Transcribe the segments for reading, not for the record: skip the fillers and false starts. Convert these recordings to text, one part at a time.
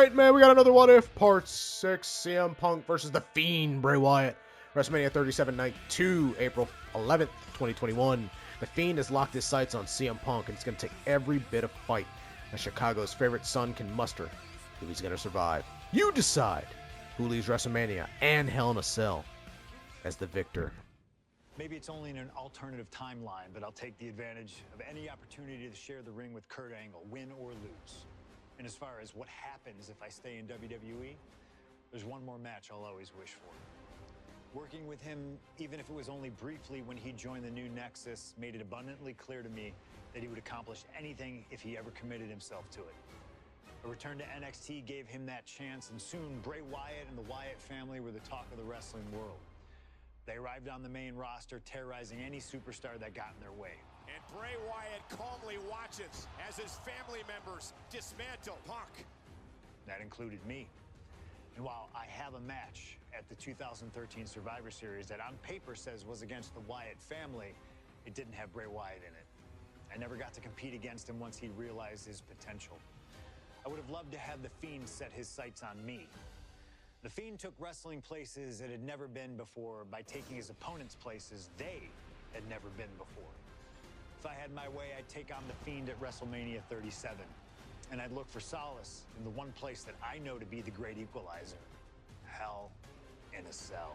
right, man, we got another What If Part 6. CM Punk versus The Fiend, Bray Wyatt. WrestleMania 37 Night 2, April 11th, 2021. The Fiend has locked his sights on CM Punk, and it's going to take every bit of fight that Chicago's favorite son can muster if he's going to survive. You decide who leaves WrestleMania and Hell in a Cell as the victor. Maybe it's only in an alternative timeline, but I'll take the advantage of any opportunity to share the ring with Kurt Angle, win or lose. And as far as what happens if I stay in WWE, there's one more match I'll always wish for. Working with him, even if it was only briefly when he joined the new Nexus, made it abundantly clear to me that he would accomplish anything if he ever committed himself to it. A return to NXT gave him that chance, and soon Bray Wyatt and the Wyatt family were the talk of the wrestling world. They arrived on the main roster, terrorizing any superstar that got in their way. And Bray Wyatt calmly watches as his family members dismantle Punk. That included me. And while I have a match at the 2013 Survivor Series that on paper says was against the Wyatt family, it didn't have Bray Wyatt in it. I never got to compete against him once he realized his potential. I would have loved to have The Fiend set his sights on me. The Fiend took wrestling places it had never been before by taking his opponents places they had never been before. If I had my way, I'd take on The Fiend at WrestleMania 37. And I'd look for solace in the one place that I know to be the great equalizer. Hell in a Cell.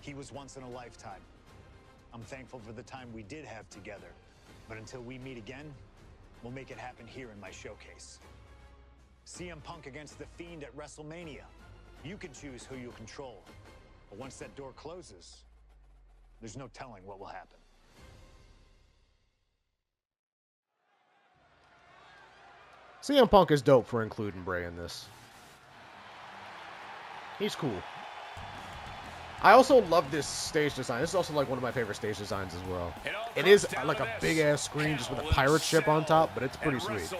He was once in a lifetime. I'm thankful for the time we did have together. But until we meet again, we'll make it happen here in my showcase. CM Punk against The Fiend at WrestleMania. You can choose who you'll control. But once that door closes, there's no telling what will happen. CM Punk is dope for including Bray in this. He's cool. I also love this stage design. This is also like one of my favorite stage designs as well. It is like a big ass screen just with a pirate ship on top, but it's pretty sweet.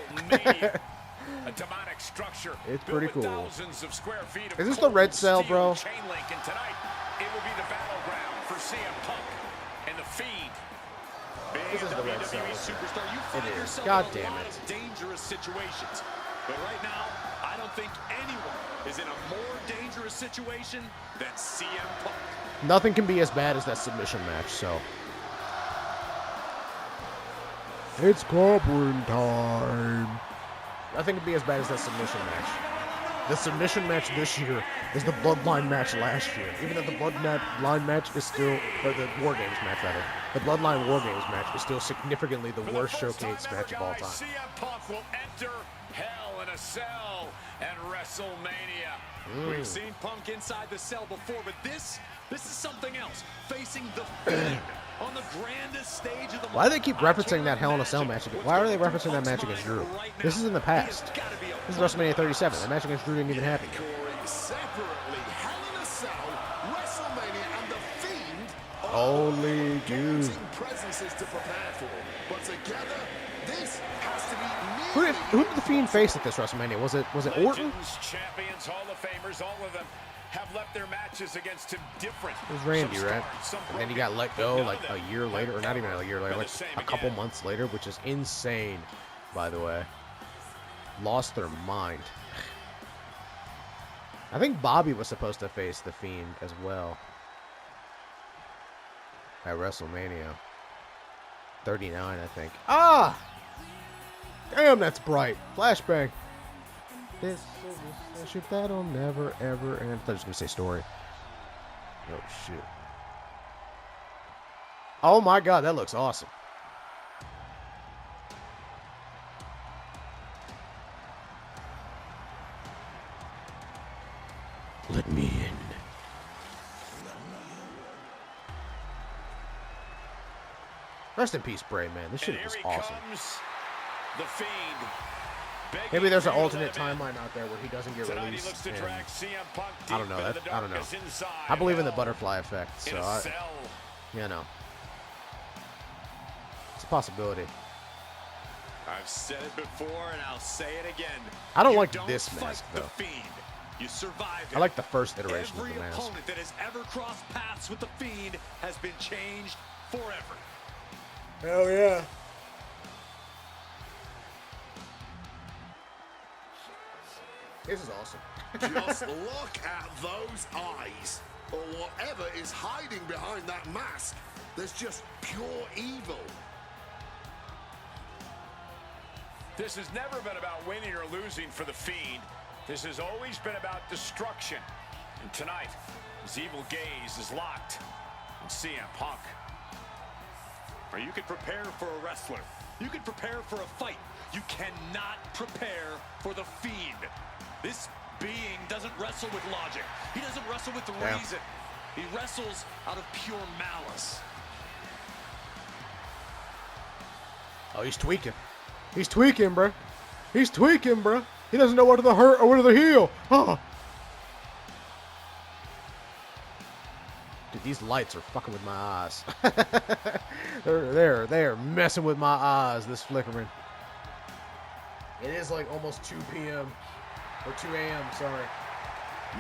A demonic structure. It's pretty cool. Is this the red cell, bro? Chain link, and tonight it will be the battleground for CM Punk and the Fiend. This is the red cell. Superstar, you find It is. yourself God in a damn lot it. of dangerous situations. But right now, I don't think anyone is in a more dangerous situation than CM Punk. Nothing can be as bad as that submission match, so. It's covering time. Nothing can be as bad as that submission match. The submission match this year is the Bloodline match last year. Even though the Bloodline match is still, or the War Games match rather, the Bloodline War Games match is still significantly the worst showcase match of all time. CM Punk will enter Hell in a Cell at WrestleMania. We've seen Punk inside the cell before, but this is something else. Facing the Fiend on the grandest stage of the Why do they keep referencing that Hell in a Cell match again? Why are they referencing that match against Drew? This is in the past. This is WrestleMania 37. The match against Drew didn't even happen yet. Separately, Hell in a Cell, WrestleMania, and the Fiend Holy dude. presences to prepare for. But together, this has to be Who did the Fiend face at this WrestleMania? Was it Orton? Legends, champions, Hall of Famers, all of them have left their matches against him different. It was Randy, Some right? scarred, some And then he broken, got let but go none like of them a year later, or not even a year later, been like the same a couple again. months later, which is insane, by the way. Lost their mind. I think Bobby was supposed to face the Fiend as well at WrestleMania 39, I think. Ah! Damn, that's bright. Flashbang. This is a friendship that'll never, ever end. I thought I was going to say story. Oh, shit. Oh, my God. That looks awesome. Let me in. Rest in peace, Bray, man. This shit was awesome. The Fiend. Maybe there's an alternate timeline out there where he doesn't get Tonight he released. looks to And drag CM Punk I don't know. deep into the I don't know. darkness inside I believe in the Hell butterfly effect, so in a cell. you know, it's a possibility. I've said it before and I'll say it again. I don't You like don't this fight mask, the though. Fiend. You survive it. I like the first iteration Every of the mask. opponent that has ever crossed paths with the Fiend has been changed forever. Hell yeah. This is awesome. Just look at those eyes, or whatever is hiding behind that mask. There's just pure evil. This has never been about winning or losing for the Fiend. This has always been about destruction. And tonight, his evil gaze is locked on CM Punk. Or you could prepare for a wrestler. You could prepare for a fight. You cannot prepare for the Fiend. This being doesn't wrestle with logic. He doesn't wrestle with reason. He wrestles out of pure malice. Oh, he's tweaking. He's tweaking, bro. He's tweaking, bro. He doesn't know whether to hurt or whether to heal. Oh. Dude, these lights are fucking with my eyes. they're messing with my eyes, this flickering. It is like almost 2 p.m. or 2 a.m., sorry.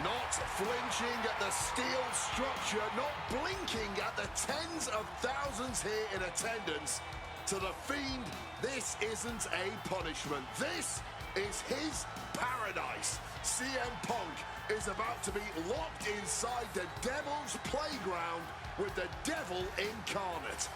Not flinching at the steel structure, not blinking at the tens of thousands here in attendance. To the Fiend, this isn't a punishment. This is his paradise. CM Punk is about to be locked inside the devil's playground with the devil incarnate.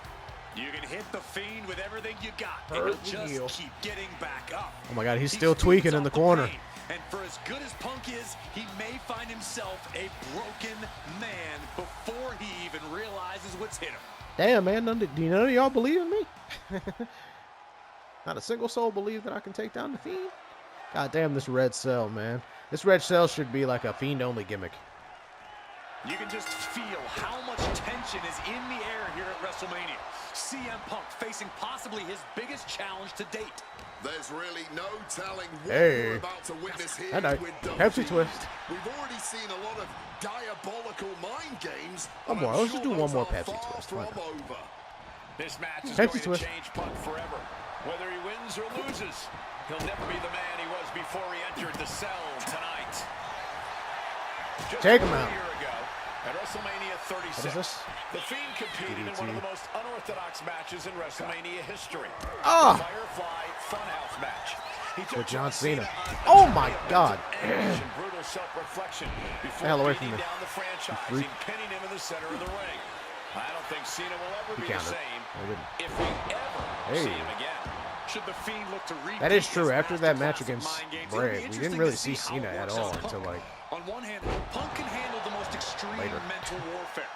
You can hit the Fiend with everything you got, and he'll just keep getting back up. Oh my God, he's still tweaking in the corner. And for as good as Punk is, he may find himself a broken man before he even realizes what's hit him. Damn, man, do none of y'all believe in me? Not a single soul believe that I can take down the Fiend? God damn, this red cell, man. This red cell should be like a Fiend-only gimmick. You can just feel how much tension is in the air here at WrestleMania. CM Punk facing possibly his biggest challenge to date. There's really no telling what we're about to witness here with Pepsi Twist. We've already seen a lot of diabolical mind games. One more. Let's just do one more Pepsi Twist. This match is going to change Punk forever. Whether he wins or loses, he'll never be the man he was before he entered the cell tonight. Just Take him out. A year ago, at WrestleMania 36, what is this? The Fiend competed in one of the most unorthodox matches in WrestleMania history. Oh! The Firefly Funhouse match. He took With John Cena. Oh my God! Brutal self-reflection before hell away from beating me. down the franchise and pinning him in the center of the ring. I don't think Cena will ever be the same if we ever see him again. Should the Fiend look to repeat that is true. After that match masterclass of against mind games, Bray, it'll be we didn't interesting really to see how Cena it at works all on until Punk. like On one hand, Punk can handle the most extreme mental warfare.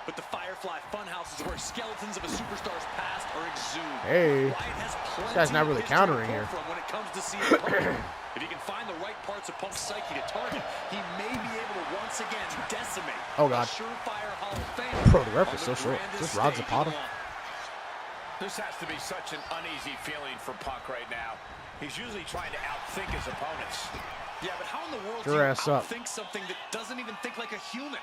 But the Firefly Funhouse is where skeletons of a superstar's past are exhumed. Hey, has this guy's not really countering here. When it comes to CM Punk. If he can find the right parts of Punk's psyche to target, he may be able to once again decimate God. a surefire Hall of Fame. Bro, the ref is so short. This Rod Zapata. This has to be such an uneasy feeling for Punk right now. He's usually trying to outthink his opponents. Yeah, but how in the world do you outthink something that doesn't even think like a human?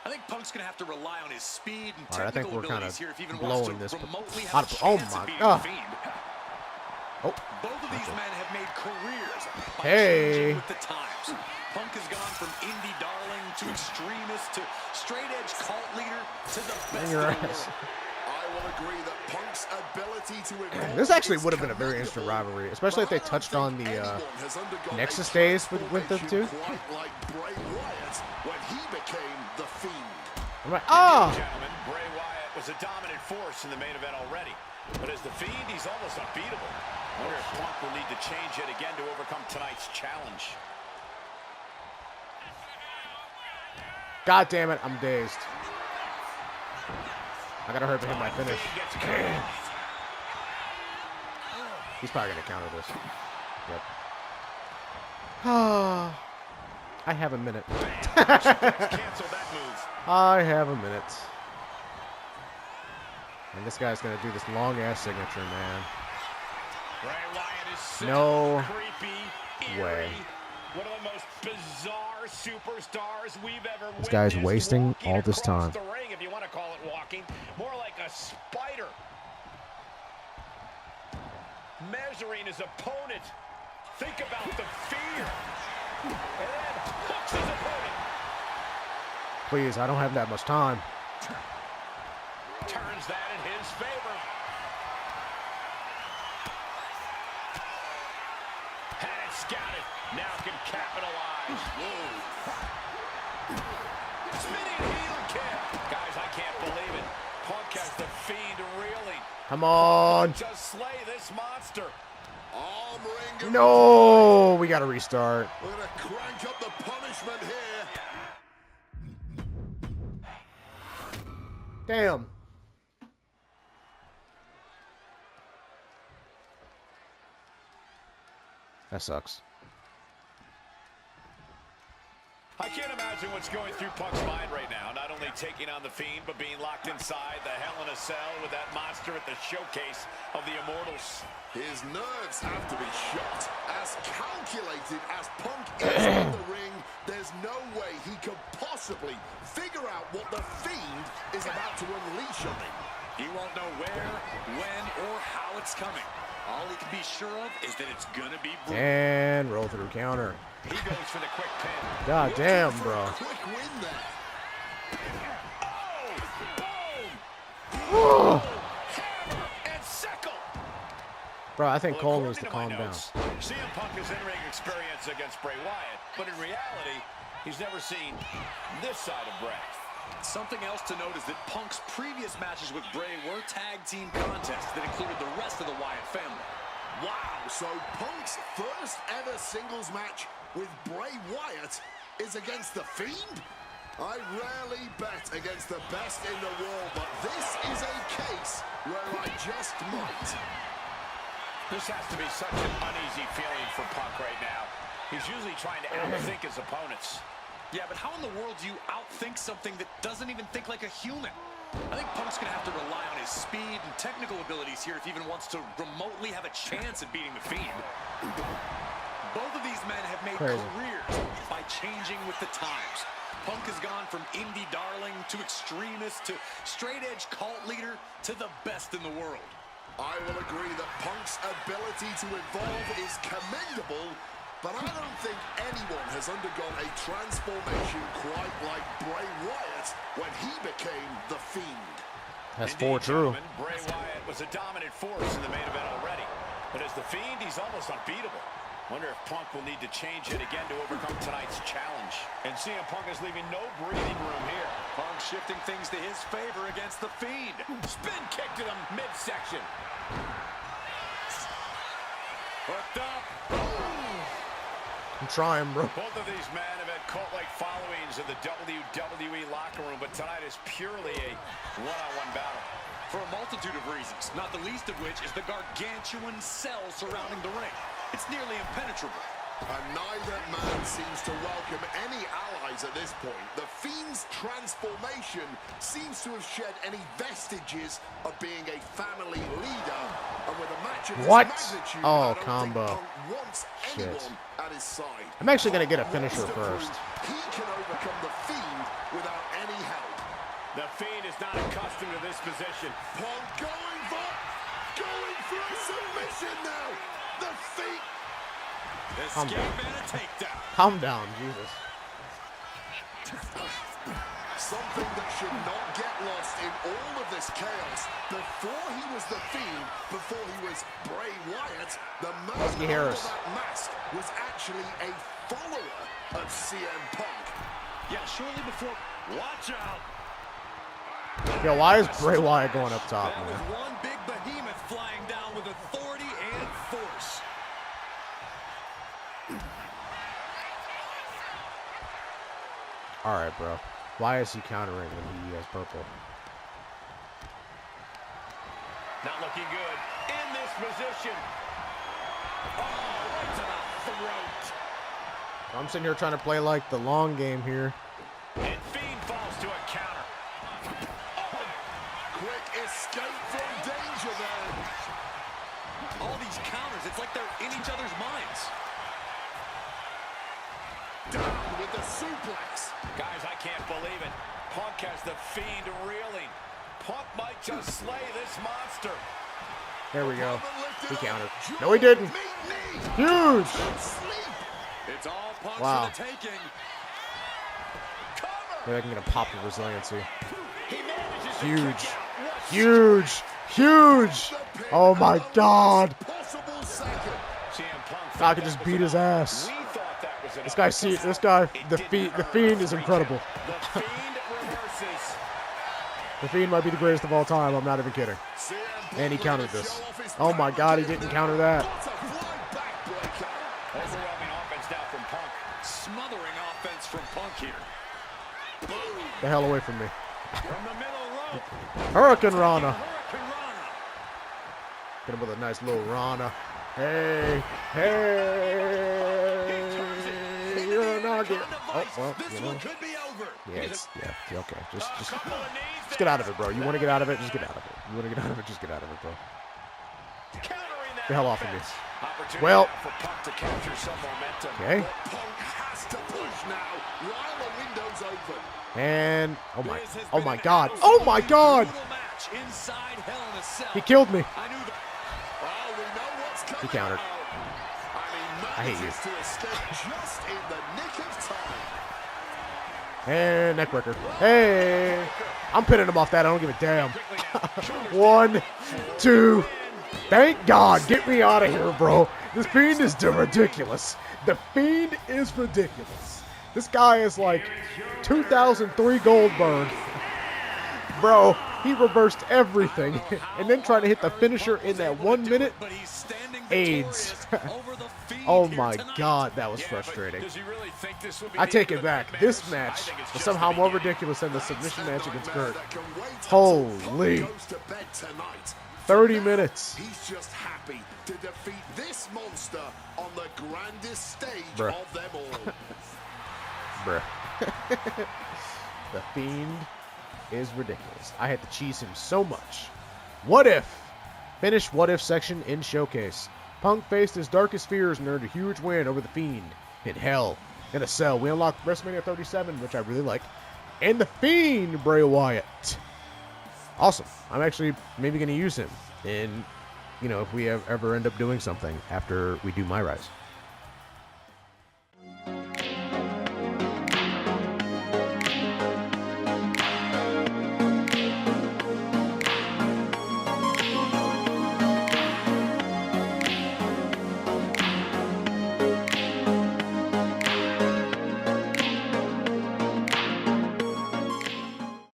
I think Punk's going to have to rely on his speed and technical abilities here if he even wants to remotely have a chance of beating the Fiend. Oh. Both of these men have made careers by Hey. changing with the times. Punk has gone from indie darling to extremist to straight-edge cult leader to the best in the world. I will agree that Punk's ability to evolve This actually would have been a very interesting rivalry, especially if they touched on the Nexus days with them two. Quite like Bray Wyatt when he became the Fiend. I'm like, ah! Gentlemen, Bray Wyatt was a dominant force in the main event already. But as the Fiend, he's almost unbeatable. I wonder if Punk will need to change yet again to overcome tonight's challenge. God damn it, I'm dazed. I gotta hurry to hit my finish. He's probably gonna counter this. Yep. I have a minute. I have a minute. And this guy's gonna do this long ass signature, man. No way. One of the most bizarre superstars we've ever witnessed. This guy's wasting all this time. The ring, if you want to call it walking, more like a spider. Measuring his opponent. Think about the fear. And then hooks his opponent. Please, I don't have that much time. Turns that in his favor. Had it scouted. Now can capitalize. Spinning heel kick. Guys, I can't believe it. Punk has the Fiend reeling. Come on. Just slay this monster. No, we got to restart. We're going to crank up the punishment here. Damn. That sucks. I can't imagine what's going through Punk's mind right now. Not only taking on the Fiend, but being locked inside the Hell in a Cell with that monster at the showcase of the Immortals. His nerves have to be shot. As calculated as Punk is in the ring, there's no way he could possibly figure out what the Fiend is about to unleash on him. He won't know where, when, or how it's coming. All he can be sure of is that it's gonna be brutal. And roll through counter. He goes for the quick pin. God damn, bro. Quick win there. Oh, boom. And sickle. Bro, I think Well, Cole needs to calm according down. to my notes, CM Punk has in-ring experience against Bray Wyatt, but in reality, he's never seen this side of Bray. Something else to note is that Punk's previous matches with Bray were tag team contests that included the rest of the Wyatt family. Wow, so Punk's first ever singles match with Bray Wyatt is against the Fiend? I rarely bet against the best in the world, but this is a case where I just might. This has to be such an uneasy feeling for Punk right now. He's usually trying to outthink his opponents. Yeah, but how in the world do you outthink something that doesn't even think like a human? I think Punk's going to have to rely on his speed and technical abilities here if he even wants to remotely have a chance at beating the Fiend. Both of these men have made careers by changing with the times. Punk has gone from indie darling to extremist to straight-edge cult leader to the best in the world. I will agree that Punk's ability to evolve is commendable, but I don't think anyone has undergone a transformation quite like Bray Wyatt when he became the Fiend. That's true. Bray Wyatt was a dominant force in the main event already, but as the Fiend, he's almost unbeatable. Wonder if Punk will need to change it again to overcome tonight's challenge. And CM Punk is leaving no breathing room here. Punk shifting things to his favor against the Fiend. Spin kick to the midsection. Hooked up. I'm trying, bro. Both of these men have had cult-like followings in the WWE locker room, but tonight is purely a one-on-one battle. For a multitude of reasons, not the least of which is the gargantuan cell surrounding the ring. It's nearly impenetrable. And neither man seems to welcome any allies at this point. The Fiend's transformation seems to have shed any vestiges of being a family leader. And with a match of this magnitude, Oh, I don't combo. think Punk wants anyone at his side. I'm actually going to get a finisher first. He can overcome the Fiend without any help. The Fiend is not accustomed to this position. Punk going for a submission now. The Fiend. Calm down. And a takedown. Calm down, Jesus. Something that should not get lost in all of this chaos. Before he was the Fiend, before he was Bray Wyatt, the man under that mask was actually a follower of CM Punk. Yeah, shortly before. Watch out. Yo, why is Bray Wyatt going up top, That was man? one big behemoth flying down with authority and force. Alright, bro. Why is he countering when he has purple? Not looking good. In this position. Oh, right to the throat. I'm sitting here trying to play like the long game here. And Fiend falls to a counter. Oh. Quick escape from danger there. All these counters, it's like they're in each other's minds. Down with the suplex. Guys, I can't believe it. Punk has the Fiend reeling. Punk might just slay this monster. There we go. He countered. No, he didn't. Huge. It's all Punk Wow. for the taking. Maybe I can get a pop of resiliency. He manages to Huge. kick out. What Huge. Huge. Oh my God. Possible second. CM Punk guy could just beat his ass. This guy, the Fiend is incredible. The Fiend might be the greatest of all time. I'm not even kidding. And he countered this. Oh my God, he didn't counter that. Overwhelming offense now from Punk. Smothering offense from Punk here. The hell away from me. From the middle rope. Hurricane Rana. Hurricane Rana. Get him with a nice little Rana. Hey, hey. You're not getting. Oh well, This you know. one could be over. Yeah, okay. Just get out of it, bro. You want to get out of it? Just get out of it. You want to get out of it? Just get out of it, bro. Countering that The hell off of me. opportunity Well. now for Punk to capture some momentum. Okay. Punk has to push now while the window's open. And This has oh been my an God, absolutely oh my God! brutal match inside Hell in a Cell. He killed me. I knew the Well, we know what's coming. He countered. I mean, I hate you. manages to escape just in the nick of time. And neckbreaker. Hey, I'm pinning him off that. I don't give a damn. 1, 2. Thank God. Get me out of here, bro. This Fiend is ridiculous. The Fiend is ridiculous. This guy is like 2003 Goldberg. Bro, he reversed everything and then tried to hit the finisher in that 1 minute. but he's standing AIDS. victorious over the Fiend Oh here my tonight. God, that was frustrating. Does he really think this would be I the take end it of the back. nightmares? This I match think it's was just somehow the more beginning. ridiculous than the submission match against Kurt. That can wait until Holy. Punk goes to bed tonight. 30 minutes. He's just happy to defeat this monster on the grandest stage Bruh. of them all. Bruh. The Fiend is ridiculous. I had to cheese him so much. What if? Finish what if section in Showcase. Punk faced his darkest fears and earned a huge win over the Fiend in Hell in a Cell. We unlocked WrestleMania 37, which I really like, and the Fiend, Bray Wyatt. Awesome. I'm actually maybe going to use him in, if we ever end up doing something after we do My Rise.